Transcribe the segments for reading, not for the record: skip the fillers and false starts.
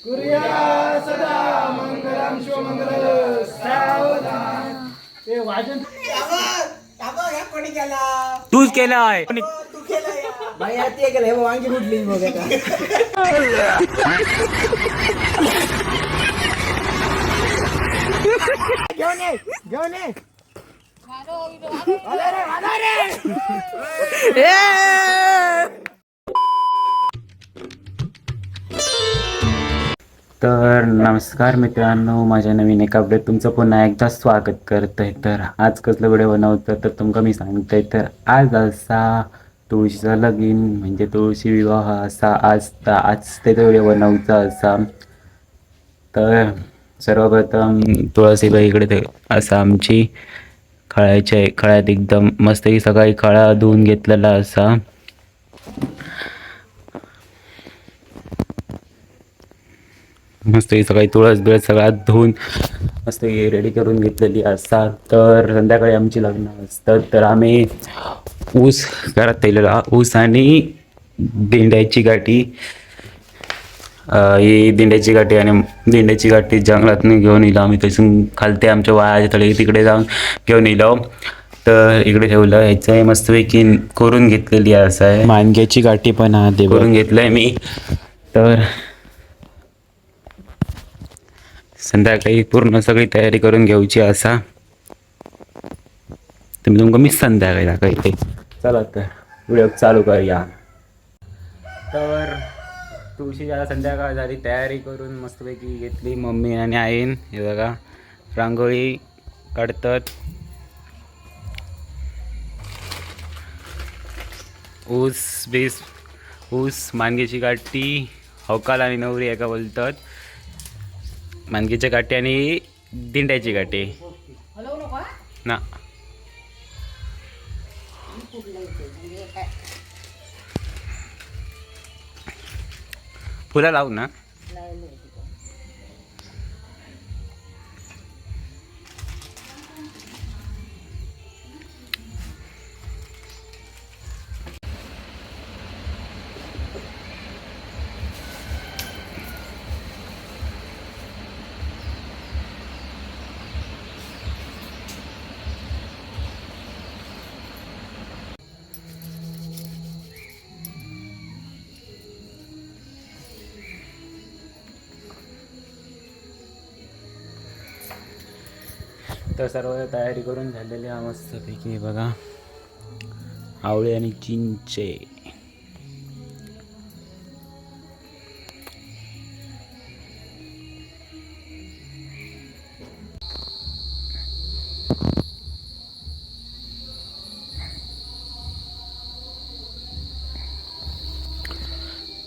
कुर्या सदा मंगलम शिवमंगल सावधान. ते वाजन कोणी केला तूच केलाय. तू केला या बाई ते केलं हे वांगी फुटली बघ आता. घेऊन ये घेऊन ये. वाला रे वाला रे. तर नमस्कार मित्रांनो, माझ्या नवीन एका व्हिडिओत तुमचं पुन्हा एकदा स्वागत करतंय. तर आज कसलं व्हिडिओ बनवतं तर तुमका मी सांगतोय. तर आज असा तुळशीचा लगीन म्हणजे तुळशी विवाह असा आज ते व्हिडिओ बनवचा असा. तर सर्वप्रथम तुळशीबाईकडे ते असा आमची खळ्यात एकदम मस्त सकाळी खळा धुवून घेतलेला असा. मस्त सकाळी तुळस बिळस सगळ्यात धुवून मस्त रेडी करून घेतलेली असतात. तर संध्याकाळी आमची लग्न असतात. तर आम्ही ऊस घरात ठेवलेला ऊस आणि दिंड्याची गाठी ही दिंड्याची गाठी आणि दिंड्याची गाठी जंगलातून घेऊन येलो आम्ही. तसून खालते आमच्या वायाच्या तळे तिकडे जाऊन घेऊन येलो. तर इकडे ठेवलं. ह्याचं मस्तपैकी करून घेतलेली असं आहे. मानग्याची गाठी पण हा ते करून घेतलंय मी. तर संध्याकाळी पूर्ण सगळी तयारी करून घ्यायची असा. तुम्ही तुमका मी संध्याकाळी दाखवते. चला तर व्हिडिओ चालू करूया. तर तुळशीच्या संध्याकाळ झाली, तयारी करून मस्तपैकी घेतली मम्मी आणि आईन. हे बघा रांगोळी काढतात. ऊस मानगेची गाठी हौकाल आणि नवरी एका बोलतात. मानगीच्या गाठी आणि दिंड्याची गाठी ना. फुलं लावू ना. तर सर्व तयारी करून झालेली आहे मस्तपैकी. बघा आवळे आणि चिंचे.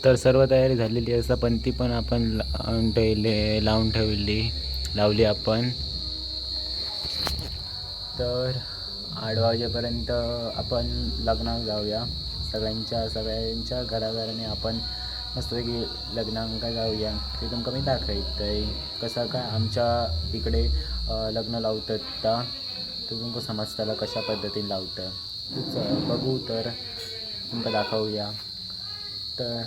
तर सर्व तयारी झालेली असं पण ती पण आपण लावली आपण. तर 8 वाजेपर्यंत आपण लग्नात जाऊया. सगळ्यांच्या घराघराने आपण मस्तपैकी लग्नांका जाऊया. ते तुमका मी दाखवत आहे कसं काय आमच्या इकडे लग्न लावतात. तर तुमका समजताला कशा पद्धतीने लावतं बघू. तर तुमका दाखवूया. तर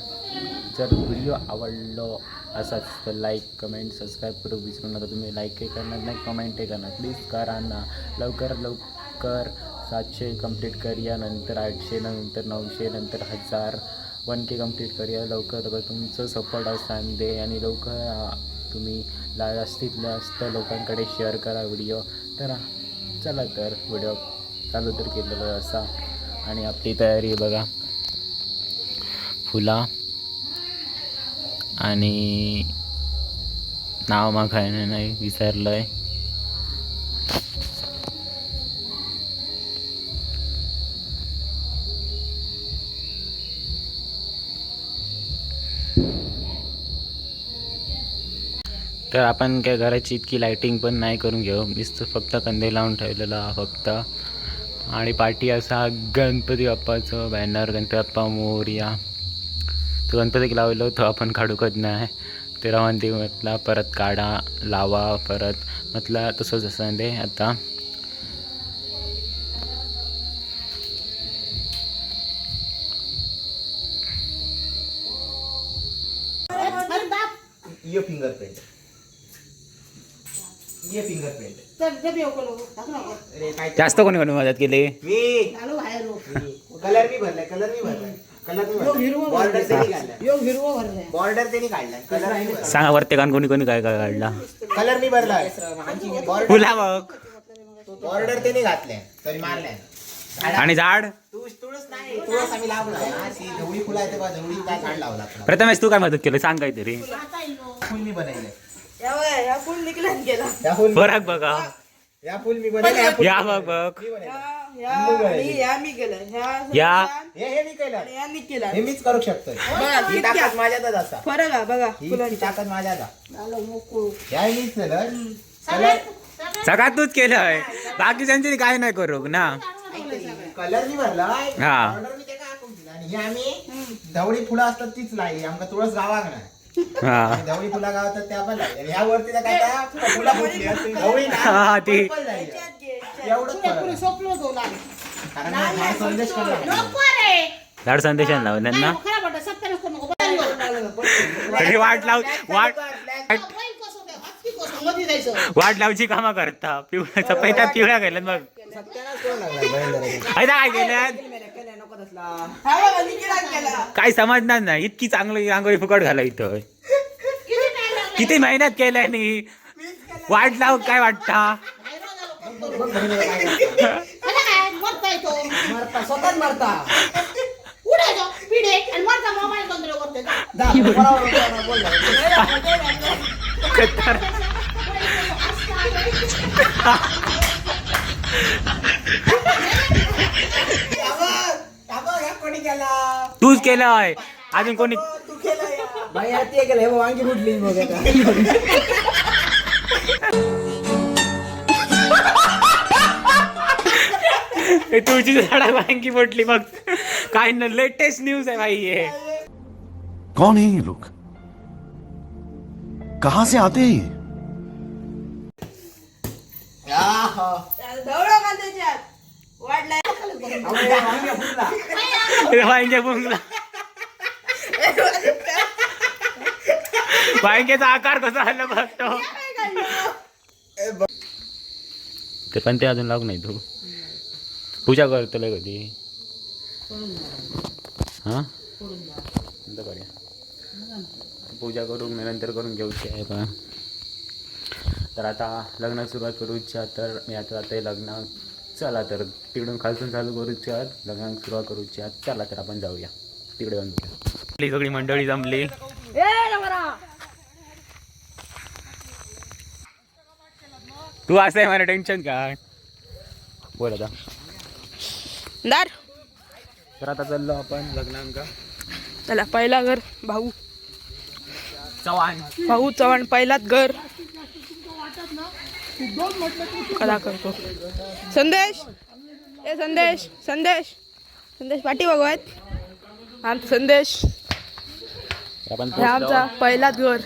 जर व्हिडिओ आवडलो असाच तर लाईक कमेंट सबस्क्राईब करू विसरू नका. तुम्ही लाईकही करणार नाही, कमेंटही करणार. प्लीज करा ना. लवकर 700 कंप्लीट करूया. नंतर 800, नंतर 900, नंतर 1000, 1K कंप्लीट करूया लवकर. तुमचं सपोर्ट असताना दे आणि लवकर तुम्ही जास्तीत जास्त लोकांकडे शेअर करा व्हिडिओ. तर चला तर व्हिडिओ चालू तर केलेलं असा. आणि आपली तयारी बघा. फुला आणि नाव मागायला नाही विसरलंय. तर आपण काय घराची इतकी लाईटिंग पण नाही करून घेऊ. नुसतं फक्त कंदे लावून ठेवलेला फक्त. आणि पाठी असा गणपती बाप्पाचं बॅनर, गणपती बाप्पा मोरया. तो गणपती लावलो तो आपण काढूकच नाही. ते रवानती म्हटला परत काढा लावा परत म्हटलं तसंच असं दे आता. ये फिंगरप्रिंट ये फिंगरप्रिंट अरे काय जास्त कोणी कोणी मदत केली मी कलर मी भरलाय बॉर्डर त्यांनी काढलाय कलर मी भरलाय सांगा प्रत्येकान कोणी कोणी काय काय काढला कलर मी भरलाय फुला बघ बॉर्डर त्यांनी घातल्या तरी मारल्या आणि झाड तुळस नाही तुळस आम्ही लावलाय ढवळी फुलं आहेत बघा ढवळी काय झाड लावला प्रथमेश तू काय मदत केली सांग काहीतरी फुल मी बनवलंय या फुल निकलन केला या फुल फरक बघा या फुल मी बनवलंय या बघ बघ या मी केलं या हे मी केलं यांनी केला हे मीच करू शकतोय ही ताकद माझ्यातच असा फरक आहे बघा ही ताकद माझ्यात या मीच केलं सगळ्यात तूच केलंय बाकीच्यांची काय नाही करू ना कलर मी भरलाय हा. ऑर्डर मी ते काय आपण दिला आणि हे आम्ही ढवळी फुलं असतात तीच लावली आमका तुळस गावाक नाही हा ढवळी फुलं गावात त्या पण लावली आणि ह्या वरती काय त्या फुला फुटली असते ढवळी हा, ती. पर्पल झाली. एवढंच फरक आहे. कारण हा संदेश कळला. झाड संदेशान लावलं ना तरी वाट लावची कामा करता पिवळ्या चपात्या पिवळ्या गेल्यात मग काय केल्यात काय समजणार नाही इतकी चांगली रांगोळी फुकट घाला इथं किती मेहनत केल्यानी वाट लाव काय वाटता स्वतःच मरता तूच केलंय अजून कोणी बाई आता ते केलं वांगी फुटली मग तुझी झाडा वांगी फुटली मग काय ना लेटेस्ट न्यूज आहे भाई ये कौन है ये लोग कहां से आते हैं वांग्या पुंगला वांग्याचा आकार कसा आला बघतो ते पण ते अजून लागू नाही तू पूजा करतो कधी हा करूया पूजा करून नंतर करून घेऊची आहे का तर आता लग्नात सुरुवात करूच्या तर मी आता जाते लग्नात चला तर तिकडून खालसून चालू करूच्या लग्नात सुरुवात करूच्या चला तर आपण जाऊया तिकडे जाऊन आपली सगळी मंडळी जमली तू असं आहे मला टेन्शन काय बोल आता तर आता चाललो आपण लग्नांका चला पहिला घर भाऊ चव्हाण पहिलाच घर कला करतो संदेश पाठी बघूयात आमचा संदेश आपण हे आमचा पहिलाच घर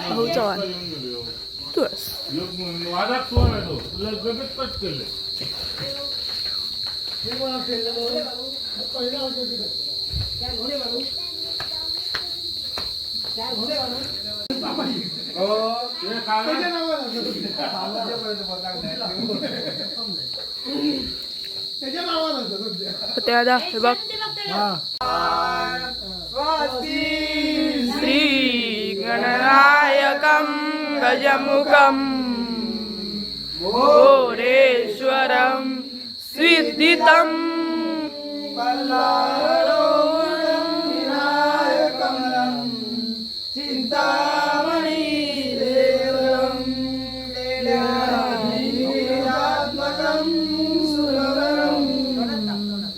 भाऊ चव्हाण तू दादा हे बघ श्री गणनायकं गजमुखं मोरेश्वरं सिद्धितं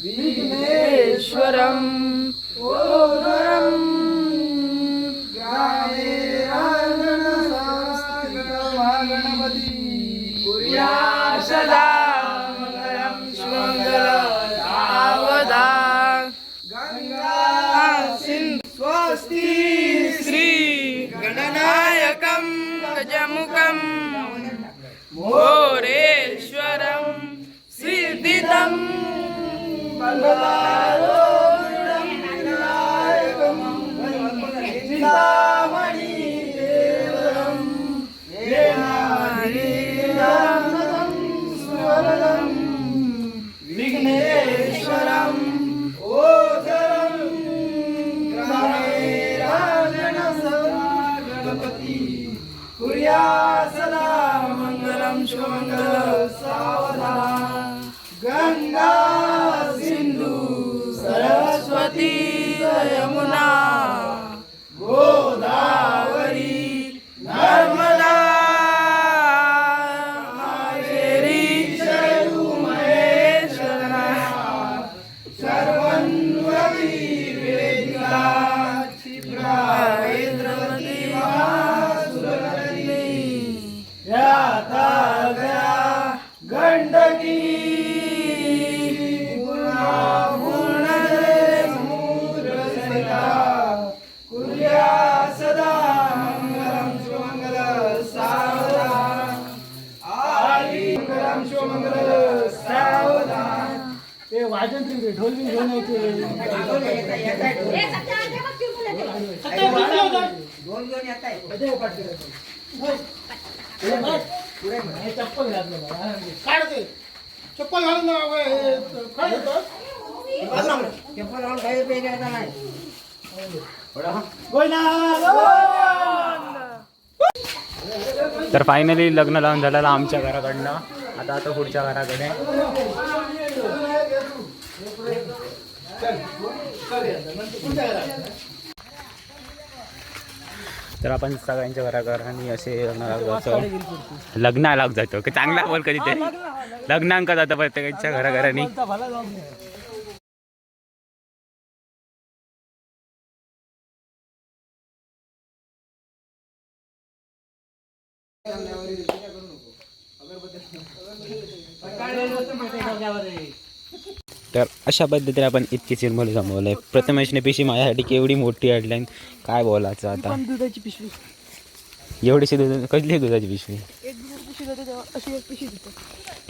विघ्नेश्वरं सदा मंगलं सुमंगलवदा गंगा स्वस्ति श्री गणनायकं गजमुखं मोरेश्वरं सिद्धितं बलारोढं विनायकं सरस्वती यमुना गोदावरी नर्मदा कावेरी शरयू महेश्वरा सर्वन्वती वेदिका क्षिप्रा इंद्रवती महासुरनंदिनी याता गया गंडकी ढोल भी घेऊन चप्पल घातलं काढते चप्पल घालून चप्पल घालून काही रुपये घ्यायचा नाही तर फायनली लग्न लावून झालेलं आमच्या घराकडनं. आता पुढच्या घराकडे. तर आपण सगळ्यांच्या घराघरांनी असे लग्न लाग जातो की चांगला बोल कधीतरी लग्नांक जातं प्रत्येकाच्या घराघरांनी. तर अशा पद्धतीने आपण इतकी चिरमोल जमवलंय. प्रथमेशने पिशी माझ्यासाठी केवढी मोठी आणली काय बोलायचं आता. दुधाची पिशवी एवढीशी दूध कसली दुधाची पिशवी एक दुधाची पिशवी देते अशी एक पिशवी देते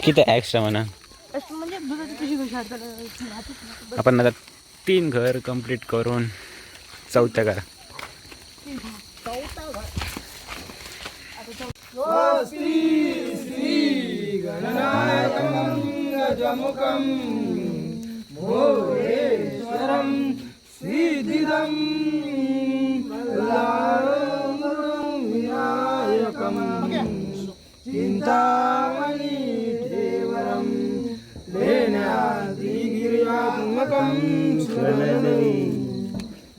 किती एक्स्ट्रा म्हणा. म्हणजे दुधाची पिशवी आपण आता 3 घर कंप्लीट करून 4थ्या घर. गजमुखं मोरेश्वरं सिद्धिदं विनायकं चिन्तामणि देवरं लेण्यादिगिर्यात्मकं सुरनदि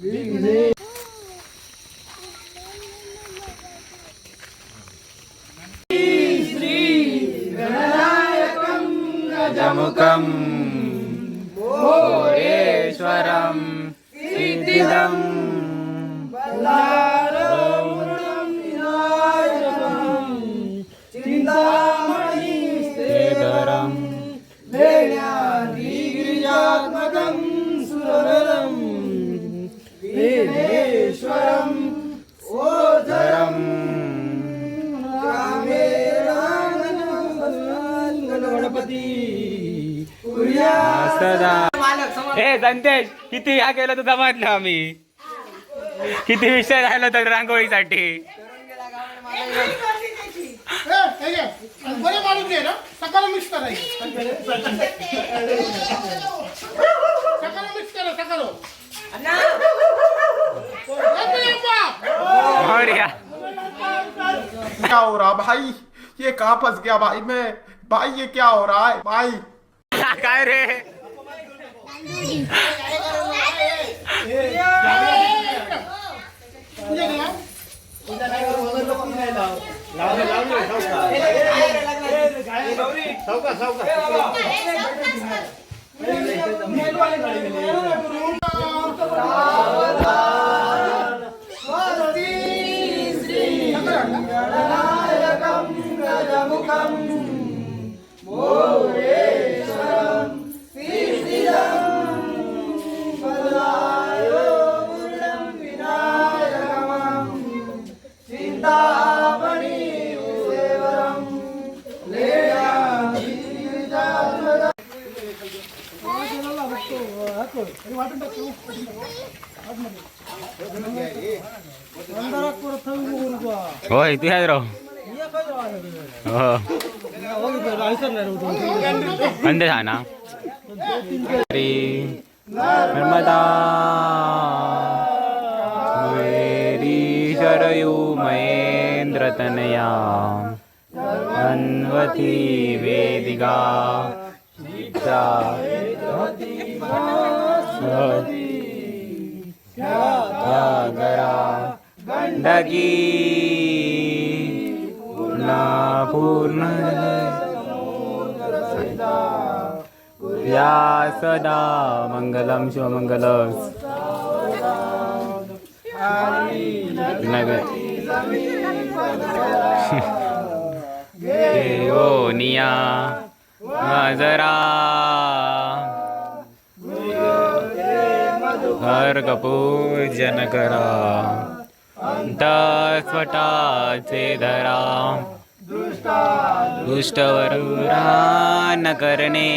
विघ्ने गजमुखं मोरेश्वरं सिद्धिदं श्रीधरं लेण्यादिगिर्यात्मकं सुरनदं विघ्नेश्वरं धरं गणपती सदा. ए संतेश किती ह्या केलं तर जमातलं आम्ही किती विषय राहिला तर रांगोळीसाठी. बरे माणूस घे ना सकाळ मिक्स करायची सकाळ मिक्स करा सकाळ क्या हो रहा भाई ये कहाँ फंस गया भाई मैं भाई ये क्या हो रहा है भाई काय रे होय तू ह्याच राव हो अंदे था ना नर्मदा मेरी शरयू महेंद्र तनया अन्वती वेदिका या घरा गंडकी पूर्ण या सदा मंगलम शिवमंगलम देवो निया जरा हर कपूजन करा स्वटाचे धरा दुष्टवरुरा न करणे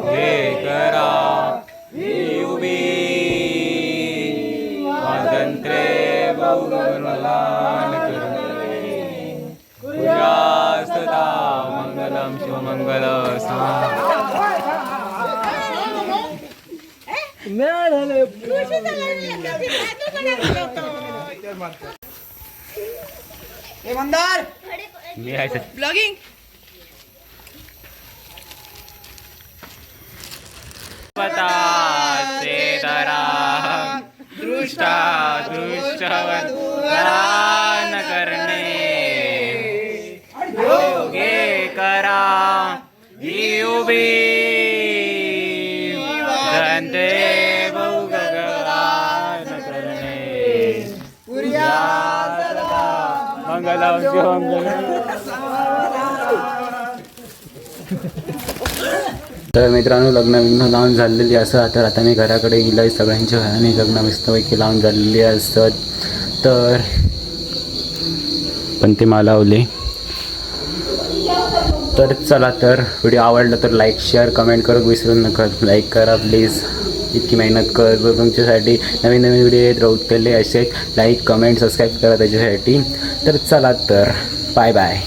हे करा ही उभी स्वातंत्र्य बहुगुणवान करणे पूजा सदा मंगलम शिवमंगल मिळाले ए मंदार लिहायचं ब्लॉगिंग पताचे दरा दृष्टा दृष्टवत न करणे योगे करा ही उभी धनते बहुगगन करणे पूजा सदा मंगलम शिवमंगलम. तर मित्रांनो लग्न लावून झालेली असत तर आता मी घराकडे गेलो आहे. सगळ्यांच्या घराने लग्न मस्तपैकी लावून झालेली असत तर पण ते मला लावले. तर चला तर व्हिडिओ आवडला तर लाईक शेअर कमेंट करू विसरू नका. लाईक करा प्लीज. इतकी मेहनत करतो तुमच्यासाठी. नवीन नवीन व्हिडिओ येत राहतले असे. लाईक कमेंट सबस्क्राईब करा त्याच्यासाठी. तर चला तर बाय बाय.